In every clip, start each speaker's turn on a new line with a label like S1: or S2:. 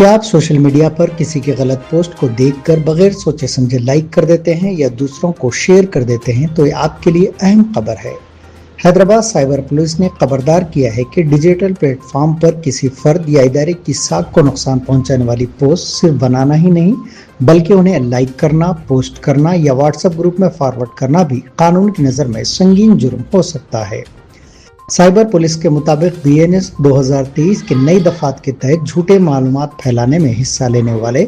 S1: क्या आप social media पर किसी के गलत पोस्ट को देखकर बगैर सोचे समझे लाइक कर देते हैं या दूसरों को शेयर कर देते हैं? तो ये आपके लिए अहम खबर है। हैदराबाद साइबर पुलिस ने खबरदार किया है कि डिजिटल प्लेटफॉर्म पर किसी फर्द या इदारे की साख को नुकसान पहुंचाने वाली पोस्ट सिर्फ बनाना ही नहीं बल्कि उन्हें लाइक करना, पोस्ट करना या व्हाट्सएप ग्रुप में फॉरवर्ड करना भी कानून की नज़र में संगीन जुर्म हो सकता है। साइबर पुलिस के मुताबिक BNS 2023 के नई दफात के तहत झूठे मालूमात फैलाने में हिस्सा लेने वाले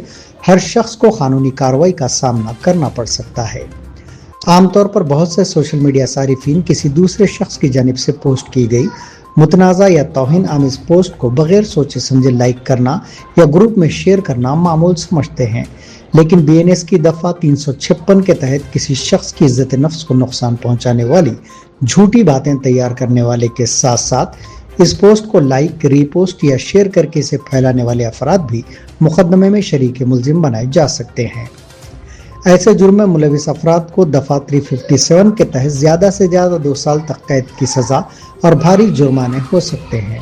S1: हर शख्स को कानूनी कार्रवाई का सामना करना पड़ सकता है। आमतौर पर बहुत से सोशल मीडिया सारिफीन किसी दूसरे शख्स की जानिब से पोस्ट की गई मुतनाज़ा या तौहीन आमिज़ पोस्ट को बगैर सोचे समझे लाइक करना या ग्रुप में शेयर करना मामूल समझते हैं, लेकिन BNS की दफ़ा 356 के तहत किसी शख्स की इज्जत नफ्स को नुकसान पहुंचाने वाली झूठी बातें तैयार करने वाले के साथ साथ इस पोस्ट को लाइक, रीपोस्ट या शेयर करके इसे फैलाने वाले अफराद भी मुकदमे में शरीक मुलजिम बनाए जा सकते हैं। ऐसे जुर्म में मुलविस अफराद को दफ़ा 357 के तहत ज़्यादा से ज़्यादा 2 साल तक कैद की सज़ा और भारी जुर्माने हो सकते हैं।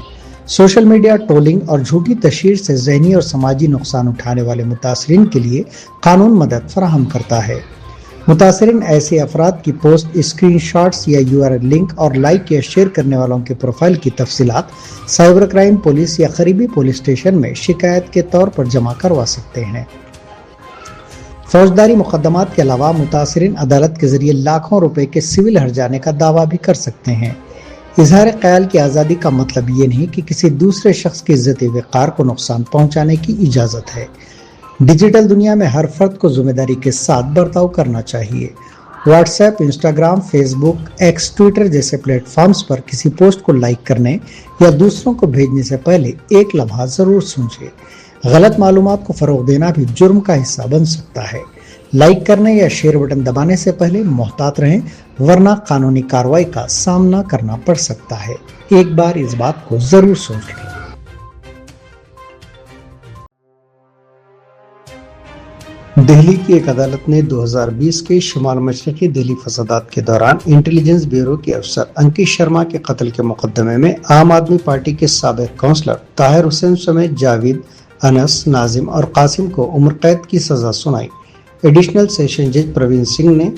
S1: सोशल मीडिया ट्रोलिंग और झूठी तशहीर से ज़हनी और समाजी नुकसान उठाने वाले मुतासरीन के लिए कानून मदद फराहम करता है। मुतासरीन ऐसे अफराद की पोस्ट, स्क्रीनशॉट्स या URL लिंक और लाइक या शेयर करने वालों के प्रोफाइल की तफसीलात साइबर क्राइम पुलिस या करीबी पुलिस स्टेशन में शिकायत के तौर पर जमा करवा सकते हैं। फौजदारी मुकदमात के अलावा मुतासरीन अदालत के जरिए लाखों रुपए के सिविल हर्जाने का दावा भी कर सकते हैं। इजहार ख्याल की आज़ादी का मतलब ये नहीं कि किसी दूसरे शख्स की इज्जत वक़ार को नुकसान पहुंचाने की इजाज़त है। डिजिटल दुनिया में हर फर्द को जिम्मेदारी के साथ बर्ताव करना चाहिए। WhatsApp, Instagram, Facebook, X, Twitter जैसे प्लेटफॉर्म्स पर किसी पोस्ट को लाइक करने या दूसरों को भेजने से पहले एक लम्हा ज़रूर सोचें। गलत मालूमात को फ़रोग़ देना भी जुर्म का हिस्सा बन सकता है। लाइक करने या शेयर बटन दबाने से पहले मोहतात रहें, वरना कानूनी कार्रवाई का सामना करना पड़ सकता है। एक बार इस बात को ज़रूर सोच लें। दिल्ली की एक अदालत ने 2020 के शुमाल मशरक़ी दिल्ली फसादात के दौरान इंटेलिजेंस ब्यूरो के अफसर अंकित शर्मा के कत्ल के मुकदमे में आम आदमी पार्टी के साबिक़ काउंसलर ताहिर हुसैन समेत जावेद, अनस, नाजिम और कासिम को उम्र कैद की सज़ा सुनाई। एडिशनल सेशन जज प्रवीण सिंह ने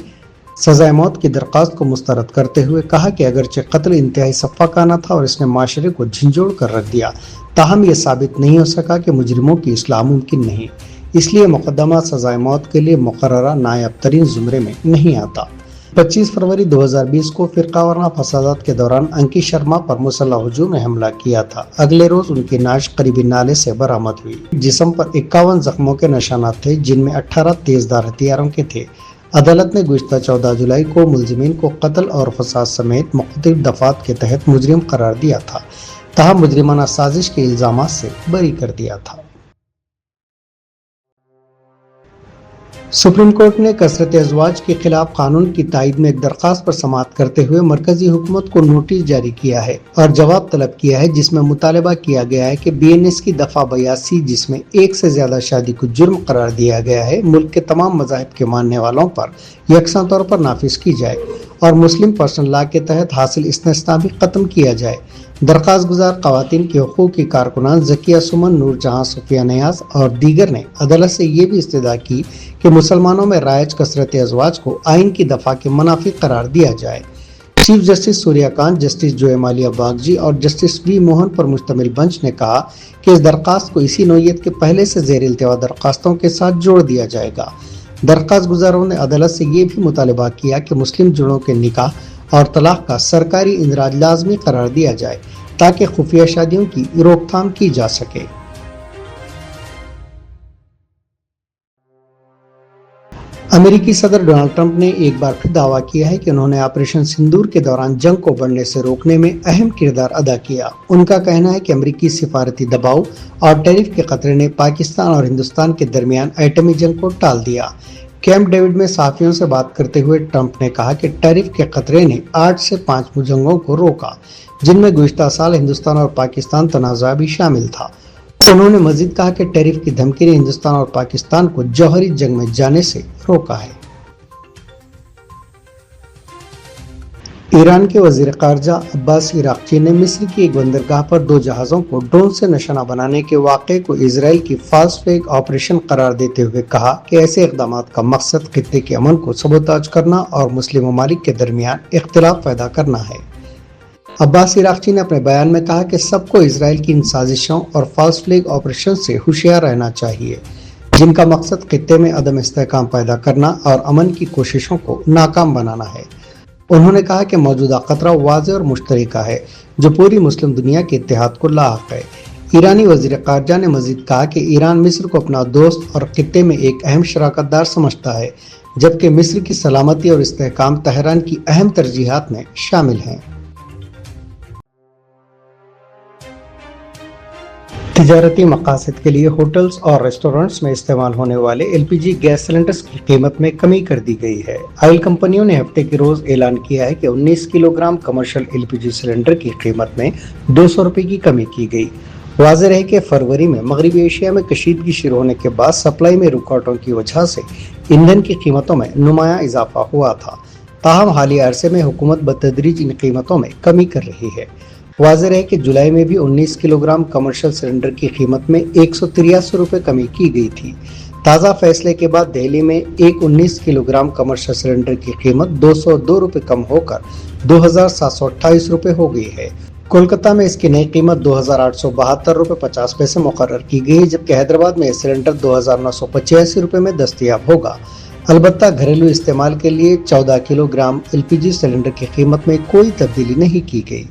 S1: सज़ाए मौत की दरख्वास्त को मुस्तरद करते हुए कहा कि अगरचे कत्ल इंतहाई सफ़ाकाना था और इसने माशरे को झंझोड़ कर रख दिया, ताहम यह साबित नहीं हो सका कि मुजरिमों की इस्लाह मुमकिन नहीं, इसलिए मुकदमा सज़ाए मौत के लिए मुकर्ररा नायाब तरीन ज़ुमरे में नहीं आता। 25 फरवरी 2020 को फ़िरक़ावाराना फसादात के दौरान अंकित शर्मा पर मुसल्लह हुजूम ने हमला किया था। अगले रोज उनकी नाश करीबी नाले से बरामद हुई। जिस्म पर 51 जख्मों के निशानात थे, जिनमें 18 तेजदार हथियारों के थे। अदालत ने गुज़िश्ता 14 जुलाई को मुलजिमीन को कत्ल और फसाद समेत मुख्तलिफ दफ़ात के तहत मुजरिम करार दिया था, ताहम मुजरिमाना साजिश के इल्ज़ामात से बरी कर दिया था। सुप्रीम कोर्ट ने कसरत अज़वाज के खिलाफ कानून की तायीद में एक दरख्वास्त पर समाअत करते हुए मरकजी हुकूमत को नोटिस जारी किया है और जवाब तलब किया है, जिसमें मुतालबा किया गया है कि BNS की दफ़ा 82 जिसमें एक से ज्यादा शादी को जुर्म करार दिया गया है, मुल्क के तमाम मज़ाहिब के मानने वालों पर यकसा तौर पर नाफिज की जाए और मुस्लिम पर्सनल लॉ के तहत हासिल इस्तिस्ना भी खत्म किया जाए। दरख्वास्त गुजार ख़वातीन के हुकूक़ की कारकुनान ज़किया सुमन, नूर जहां, सुफिया नियाज़ और दीगर ने अदालत से ये भी इस्तदा की कि मुसलमानों में राइज कसरत अज़वाज को आइन की दफ़ा के मुनाफिक करार दिया जाए। Chief justice Suryakant, justice जोएमालिया Bagji और जस्टिस V मोहन पर मुश्तमिल बेंच ने कहा कि इस दरख्वास्त को इसी नौयत के पहले से ज़ेर इल्तिवा दरख्वास्तों के साथ जोड़ दिया जाएगा। दरख्वास्त गुजारों ने अदालत से ये भी मुतालबा किया कि मुस्लिम जोड़ों के निकाह और तलाक का सरकारी इंदराज लाजमी करार दिया जाए ताकि खुफिया शादियों की रोकथाम की जा सके। अमेरिकी सदर डोनाल्ड ट्रंप ने एक बार फिर दावा किया है कि उन्होंने ऑपरेशन सिंदूर के दौरान जंग को बढ़ने से रोकने में अहम किरदार अदा किया। उनका कहना है कि अमेरिकी सिफारती दबाव और टैरिफ के खतरे ने पाकिस्तान और हिंदुस्तान के दरमियान एटमी जंग को टाल दिया। कैंप डेविड में सहाफ़ियों से बात करते हुए ट्रंप ने कहा कि टैरिफ के खतरे ने 8 से 5 जंगों को रोका, जिनमें गुज़िश्ता साल हिंदुस्तान और पाकिस्तान तनाज़ा भी शामिल था। उन्होंने मजीद कहा कि टैरिफ की धमकी ने हिंदुस्तान और पाकिस्तान को जौहरी जंग में जाने से रोका है। ईरान के वजीर खारजा अब्बास इराक्ची ने मिस्र की एक बंदरगाह पर 2 जहाज़ों को ड्रोन से निशाना बनाने के वाक़े को इजराइल की फास्ट फ्लैग ऑपरेशन करार देते हुए कहा कि ऐसे इक़दाम का मकसद खित्ते के अमन को सबोताज करना और मुस्लिम ममालिक के दरमियान इख्तिलाफ पैदा करना है। अब्बास इराक्ची ने अपने बयान में कहा कि सबको इजराइल की इन साजिशों और फास्ट फ्लैग ऑपरेशन से होशियार रहना चाहिए, जिनका मकसद खित्ते में अदम इस्तेहकाम पैदा करना और अमन की कोशिशों को नाकाम बनाना है। उन्होंने कहा कि मौजूदा खतरा वाज़ेह और मुश्तरका है जो पूरी मुस्लिम दुनिया के इत्तेहाद को लायक है। ईरानी वज़ीर ख़ारजा ने मज़ीद कहा कि ईरान मिस्र को अपना दोस्त और खित्ते में एक अहम शराकतदार समझता है, जबकि मिस्र की सलामती और इस्तेहकाम तेहरान की अहम तरजीहात में शामिल हैं। तिजारती मकासद के लिए होटल्स और रेस्टोरेंट्स में इस्तेमाल होने वाले LPG गैस सिलेंडर्स की कीमत में कमी कर दी गई है। ऑयल कंपनियों ने हफ्ते के रोज ऐलान किया है कि 19 किलोग्राम कमर्शियल LPG सिलेंडर की कीमत में 200 रुपए की कमी की गई। वाज़ेह है कि फरवरी में मगरबी एशिया में कशीदगी शुरू होने के बाद सप्लाई में रुकावटों की वजह से ईंधन की कीमतों में नुमाया इजाफा हुआ था। ताहम हालिया अरसे में हुकूमत बतदरीज इन कीमतों में कमी कर रही है। वाज़ेह है कि जुलाई में भी 19 किलोग्राम कमर्शियल सिलेंडर की कीमत में 183 रुपये कमी की गई थी। ताज़ा फैसले के बाद दिल्ली में एक 19 किलोग्राम कमर्शियल सिलेंडर की कीमत 202 रुपये कम होकर 2728 रुपये हो गई है। कोलकाता में इसकी नई कीमत 2872 रुपये 50 पैसे मुकर्रर की गई है, जबकि हैदराबाद में यह सिलेंडर 2985 रुपये में दस्तयाब होगा। अलबत्ता घरेलू इस्तेमाल के लिए 14 किलोग्राम LPG सिलेंडर की कीमत में कोई तब्दीली नहीं की गई।